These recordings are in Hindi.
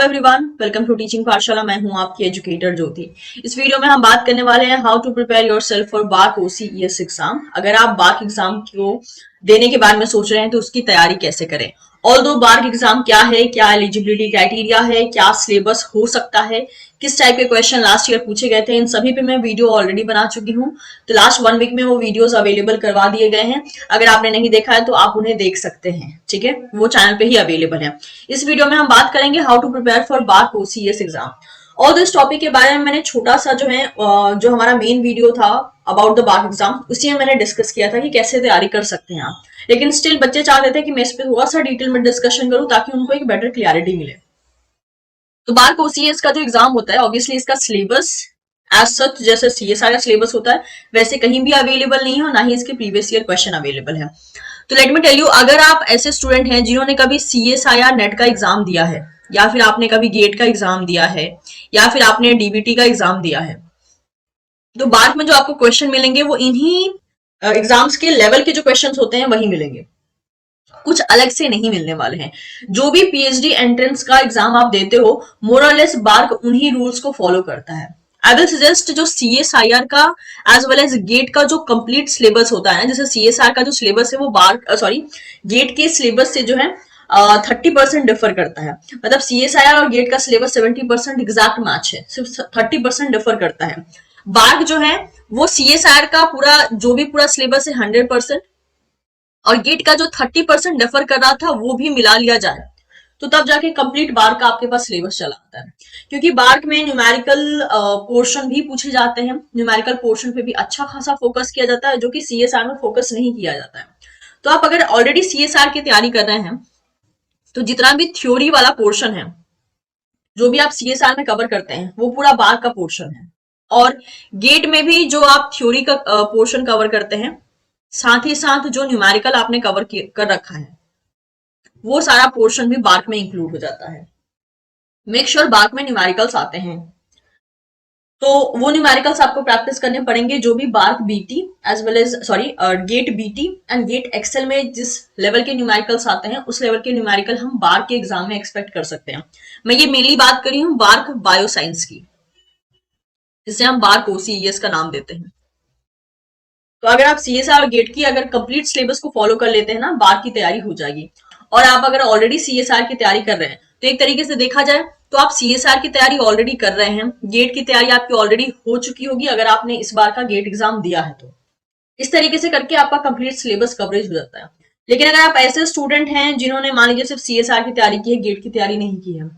एवरीवन, वेलकम टू टीचिंग पाठशाला। मैं हूं आपकी एजुकेटर ज्योति। इस वीडियो में हम बात करने वाले हैं how to prepare yourself for BARC OCES exam. अगर आप बार्क एग्जाम को देने के बारे में सोच रहे हैं तो उसकी तैयारी कैसे करें। ऑल्दो बार्क एग्जाम क्या है, क्या एलिजिबिलिटी क्राइटेरिया है, क्या सिलेबस हो सकता है, किस टाइप के क्वेश्चन लास्ट ईयर पूछे गए थे, इन सभी पे मैं वीडियो ऑलरेडी बना चुकी हूँ। तो लास्ट 1 वीक में वो वीडियोस अवेलेबल करवा दिए गए हैं। अगर आपने नहीं देखा है तो आप उन्हें देख सकते हैं, ठीक है, वो चैनल पे ही अवेलेबल है। इस वीडियो में हम बात करेंगे how to prepare for BARC OCS exam. और इस टॉपिक के बारे में मैंने छोटा सा जो हमारा मेन वीडियो था अबाउट द बार्क एग्जाम, उसी में मैंने डिस्कस किया था कि कैसे तैयारी कर सकते हैं आप। लेकिन स्टिल बच्चे चाहते थे कि मैं इस पे थोड़ा सा डिटेल में डिस्कशन करूं ताकि उनको एक बेटर क्लियरिटी मिले। तो बार्क ओसीएस का जो एग्जाम होता है, ऑब्वियसली इसका सिलेबस एज सच जैसे सीएसआर का सिलेबस होता है वैसे कहीं भी अवेलेबल नहीं है, ना ही इसके प्रीवियस ईयर क्वेश्चन अवेलेबल है। तो लेट मी टेल यू, अगर आप ऐसे स्टूडेंट हैं जिन्होंने कभी सीएसआईआर नेट का एग्जाम दिया है, या फिर आपने कभी गेट का एग्जाम दिया है, या फिर आपने डीबीटी का एग्जाम दिया है, तो बाद में जो आपको क्वेश्चन मिलेंगे वो इन्हीं एग्जाम्स के लेवल के जो क्वेश्चंस होते हैं वही मिलेंगे, कुछ अलग से नहीं मिलने वाले हैं। जो भी पीएचडी एंट्रेंस का एग्जाम आप देते हो, मोर और लेस बार्क उन्हीं रूल्स को फॉलो करता है। आई विल सजेस्ट जो सीएसआईआर का एज वेल एज गेट का जो कंप्लीट सिलेबस होता है, जैसे सीएसआर का जो सिलेबस है वो गेट के सिलेबस से जो है 30% डिफर करता है। मतलब सीएसआईआर और गेट का सिलेबस 70% एग्जैक्ट मैच है, सिर्फ 30% डिफर करता है। बार्क जो है वो सीएसआईआर का पूरा जो भी पूरा सिलेबस है 100%, और गेट का जो 30% डिफर कर रहा था वो भी मिला लिया जाए तो तब जाके कंप्लीट बार्क का आपके पास सिलेबस चला आता है। क्योंकि बार्क में न्यूमेरिकल पोर्शन भी पूछे जाते हैं, न्यूमेरिकल पोर्शन पे भी अच्छा खासा फोकस किया जाता है, जो कि सीएसआर में फोकस नहीं किया जाता है। तो आप अगर ऑलरेडी सीएसआर की तैयारी कर रहे हैं तो जितना भी थ्योरी वाला पोर्शन है, जो भी आप सीएसआर में कवर करते हैं वो पूरा बार्क का पोर्शन है। और गेट में भी जो आप थ्योरी का पोर्शन कवर करते हैं, साथ ही साथ जो न्यूमेरिकल आपने कवर कर रखा है वो सारा पोर्शन भी बार्क में इंक्लूड हो जाता है। मेक श्योर बार्क में न्यूमेरिकल्स आते हैं, तो वो न्यूमेरिकल्स आपको प्रैक्टिस करने पड़ेंगे जो भी BARC BT as well as GATE BT and GATE XL में जिस लेवल के न्यूमेरिकल्स आते हैं उस लेवल के न्यूमेरिकल हम बार्क के एग्जाम में एक्सपेक्ट कर सकते हैं। मैं ये मेनली बात करी हूँ बार्क बायोसाइंस की, जिसे हम बार्क ओसीईएस का नाम देते हैं। तो अगर आप सीएसआर और गेट की अगर कंप्लीट सिलेबस को फॉलो कर लेते हैं ना, बार्क की तैयारी हो जाएगी। और आप अगर ऑलरेडी सीएसआर की तैयारी कर रहे हैं तो एक तरीके से देखा जाए तो आप सीएसआर की तैयारी ऑलरेडी कर रहे हैं, गेट की तैयारी आपकी ऑलरेडी हो चुकी होगी अगर आपने इस बार का गेट एग्जाम दिया है तो। इस तरीके से करके आपका कंप्लीट सिलेबस कवरेज हो जाता है। लेकिन अगर आप ऐसे स्टूडेंट हैं जिन्होंने मान लीजिए सिर्फ सीएसआर की तैयारी की है, गेट की तैयारी नहीं की है,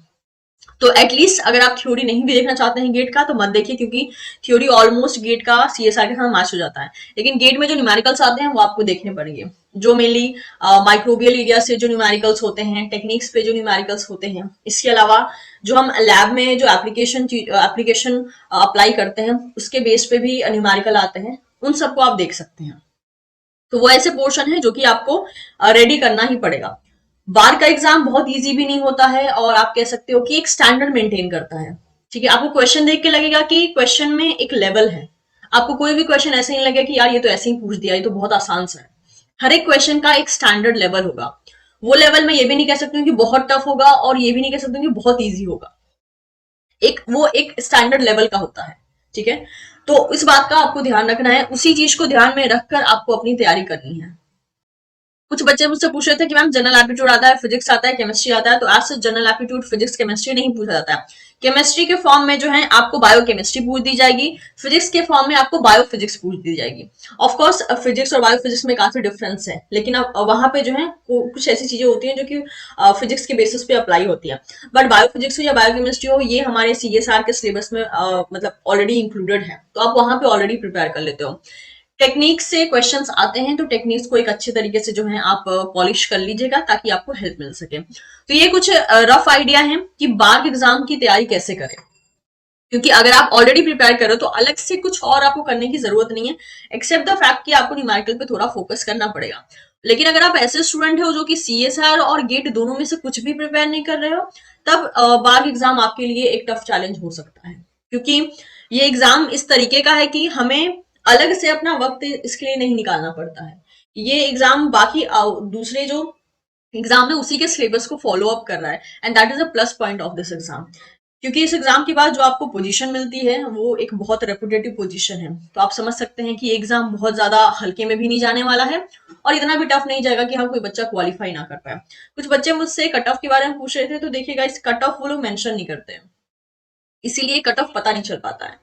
तो एटलीस्ट अगर आप थ्योरी नहीं भी देखना चाहते हैं गेट का तो मत देखिए, क्योंकि थ्योरी ऑलमोस्ट गेट का सीएसआर के साथ मैच हो जाता है। लेकिन गेट में जो न्यूमेरिकल्स आते हैं वो आपको देखने पड़ेंगे, जो मेनली माइक्रोबियल एरिया से जो न्यूमेरिकल्स होते हैं, टेक्निक्स पे जो न्यूमेरिकल्स होते हैं। इसके अलावा जो हम लैब में जो एप्लीकेशन अप्लाई करते हैं उसके बेस पे भी न्यूमेरिकल आते हैं, उन सबको आप देख सकते हैं। तो वो ऐसे पोर्शन है जो कि आपको रेडी करना ही पड़ेगा। बार का एग्जाम बहुत इजी भी नहीं होता है, और आप कह सकते हो कि एक स्टैंडर्ड मेंटेन करता है। ठीक है, आपको क्वेश्चन देख के लगेगा कि क्वेश्चन में एक लेवल है। आपको कोई भी क्वेश्चन ऐसे नहीं लगेगा कि यार ये तो ऐसे ही पूछ दिया, ये तो बहुत आसान सा है। हर एक क्वेश्चन का एक स्टैंडर्ड लेवल होगा। वो लेवल मैं ये भी नहीं कह सकती हूँ कि बहुत टफ होगा, और ये भी नहीं कह सकती हूँ कि बहुत ईजी होगा। वो एक स्टैंडर्ड लेवल का होता है। ठीक है, तो इस बात का आपको ध्यान रखना है, उसी चीज को ध्यान में रखकर आपको अपनी तैयारी करनी है। कुछ बच्चे मुझसे पूछ रहे थे कि मैम जनरल एप्टीट्यूड आता है, फिजिक्स आता है, केमिस्ट्री आता है। तो आज से जनरल एप्टीट्यूड फिजिक्स केमिस्ट्री नहीं पूछा जाता है। केमिस्ट्री के फॉर्म में जो है आपको बायोकेमिस्ट्री पूछ दी जाएगी, फिजिक्स के फॉर्म में आपको बायोफिजिक्स पूछ दी जाएगी। ऑफ कोर्स फिजिक्स और बायोफिजिक्स में काफी डिफरेंस है, लेकिन अब वहां पे जो है कुछ ऐसी चीजें होती हैं जो कि फिजिक्स के बेसिस पे अप्लाई होती है। बट बायोफिजिक्स हो या बायोकेमिस्ट्री हो, ये हमारे सीएसआर के सिलेबस में मतलब ऑलरेडी इंक्लूडेड है, तो आप वहां पे ऑलरेडी प्रिपेयर कर लेते हो। टेक्निक्स से क्वेश्चंस आते हैं, तो टेक्निक्स को एक अच्छे तरीके से जो है आप पॉलिश कर लीजिएगा ताकि आपको हेल्प मिल सके। तो ये कुछ रफ आइडिया है कि बार्क एग्जाम की तैयारी कैसे करें। क्योंकि अगर आप ऑलरेडी प्रिपेयर करो तो अलग से कुछ और आपको करने की जरूरत नहीं है, एक्सेप्ट द फैक्ट कि आपको न्यूमेरिकल पे थोड़ा फोकस करना पड़ेगा। लेकिन अगर आप ऐसे स्टूडेंट हो जो कि सीएसआर और गेट दोनों में से कुछ भी प्रिपेयर नहीं कर रहे हो, तब बार्क एग्जाम आपके लिए एक टफ चैलेंज हो सकता है। क्योंकि ये एग्जाम इस तरीके का है कि हमें अलग से अपना वक्त इसके लिए नहीं निकालना पड़ता है। ये एग्जाम बाकी दूसरे जो एग्जाम में उसी के सिलेबस को फॉलो अप कर रहा है, and that is a plus point of this exam. क्योंकि इस एग्जाम के बाद जो आपको पोजीशन मिलती है वो एक बहुत रेपुटेटिव पोजीशन है, तो आप समझ सकते हैं कि ये एग्जाम बहुत ज्यादा हल्के में भी नहीं जाने वाला है और इतना भी टफ नहीं जाएगा कि हाँ कोई बच्चा क्वालिफाई ना कर पाए। कुछ बच्चे मुझसे कट ऑफ के बारे में पूछ रहे थे, तो देखिएगा इस कट ऑफ वो लोग मेंशन नहीं करते हैं, इसीलिए कट ऑफ पता नहीं चल पाता है।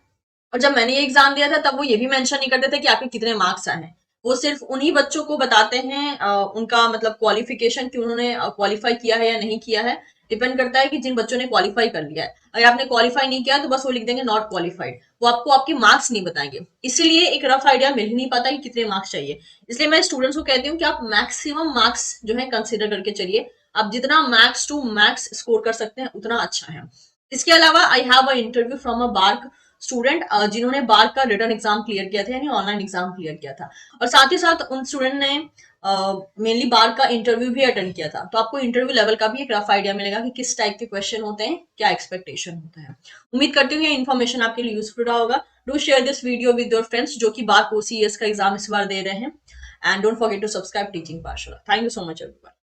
और जब मैंने ये एग्जाम दिया था तब वो ये भी मेंशन नहीं करते थे कि आपके कितने मार्क्स आए हैं। वो सिर्फ उन्हीं बच्चों को बताते हैं उनका मतलब क्वालिफिकेशन कि उन्होंने क्वालिफाई किया है या नहीं किया है। डिपेंड करता है कि जिन बच्चों ने क्वालिफाई कर लिया है, अगर आपने क्वालिफाई नहीं किया तो बस वो लिख देंगे नॉट क्वालिफाइड, वो आपको आपके मार्क्स नहीं बताएंगे, इसीलिए एक रफ आइडिया मिल ही नहीं पाता कि कितने मार्क्स चाहिए। इसलिए मैं स्टूडेंट्स को कहती हूँ कि आप मैक्सिमम मार्क्स जो है कंसिडर करके चलिए, आप जितना मैक्स टू मैक्स स्कोर कर सकते हैं उतना अच्छा है। इसके अलावा I have a interview from a BARC student जिन्होंने बार्क का रिटर्न एग्जाम क्लियर किया था, यानी ऑनलाइन एग्जाम क्लियर किया था, और साथ ही साथ उन स्टूडेंट ने मेनली बार्क का इंटरव्यू भी अटेंड किया था, तो आपको इंटरव्यू लेवल का भी एक रफ आइडिया मिलेगा कि किस टाइप के क्वेश्चन होते हैं, क्या एक्सपेक्टेशन होता है। उम्मीद करती हूँ ये इन्फॉर्मेशन आपके लिए यूजफुल रहा होगा। Do share this video with your friends जो कि बार्क ओसीएस का एग्जाम इस बार दे रहे हैं, and don't forget to subscribe teaching Pathshala. Thank you so much everyone.